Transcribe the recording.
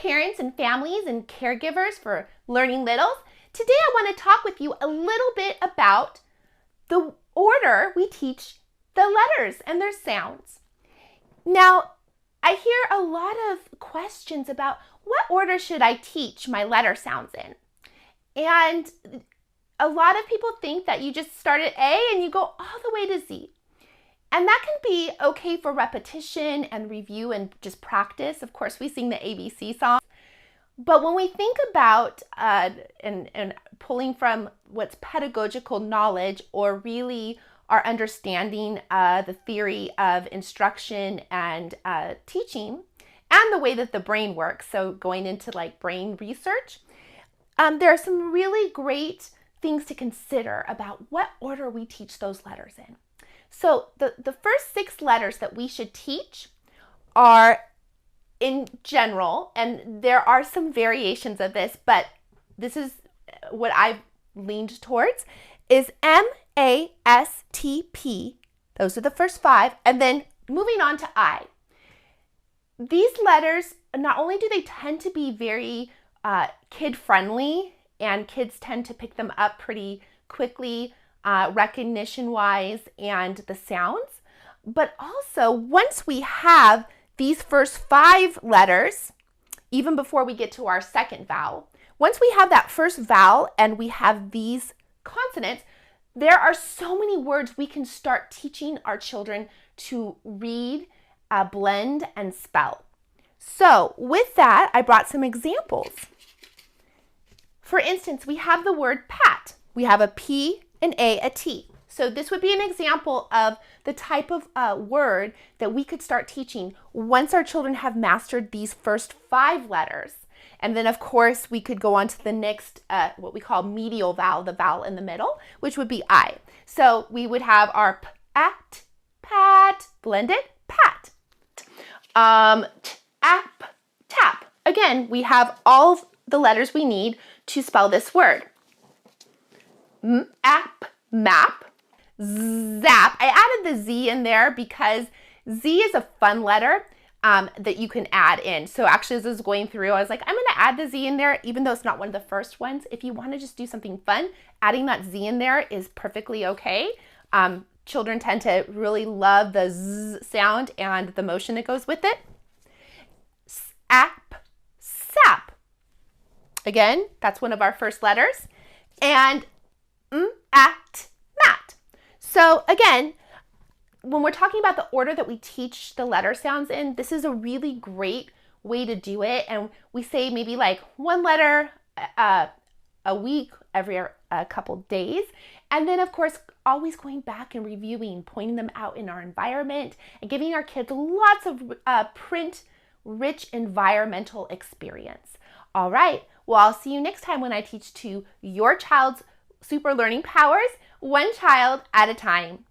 parents and families and caregivers for Learning Littles. Today I want to talk with you a little bit about the order we teach the letters and their sounds. Now, I hear a lot of questions about what order should I teach my letter sounds in? And a lot of people think that you just start at A and you go all the way to Z. And that can be okay for repetition and review and just practice. Of course, we sing the ABC song. But when we think about and pulling from what's pedagogical knowledge or really our understanding the theory of instruction and teaching and the way that the brain works, so going into like brain research, there are some really great things to consider about what order we teach those letters in. So the first 6 letters that we should teach are in general, and there are some variations of this, but this is what I've leaned towards, is M, A, S, T, P. Those are the first 5, and then moving on to I. These letters, not only do they tend to be very kid-friendly, and kids tend to pick them up pretty quickly, recognition-wise and the sounds, but also once we have these first 5 letters, even before we get to our second vowel, once we have that first vowel and we have these consonants, there are so many words we can start teaching our children to read, blend, and spell. So with that, I brought some examples. For instance, we have the word pat. We have a P, an A, a T. So this would be an example of the type of word that we could start teaching once our children have mastered these first 5 letters. And then of course we could go on to the next, what we call medial vowel, the vowel in the middle, which would be I. So we would have our pat, pat, blended, pat. Tap, tap. Again, we have all the letters we need to spell this word. Map, map. Zap. I added the Z in there because Z is a fun letter that you can add in. So actually as I was going through, I was like, I'm going to add the Z in there, even though it's not one of the first ones. If you want to just do something fun, adding that Z in there is perfectly okay. Children tend to really love the Z sound and the motion that goes with it. Sap, sap. Again, that's one of our first letters. And at, mat. So again, when we're talking about the order that we teach the letter sounds in, this is a really great way to do it. And we say maybe like 1 letter a week, every couple days. And then of course, always going back and reviewing, pointing them out in our environment and giving our kids lots of print-rich environmental experience. All right, well, I'll see you next time when I teach to your child's super learning powers, one child at a time.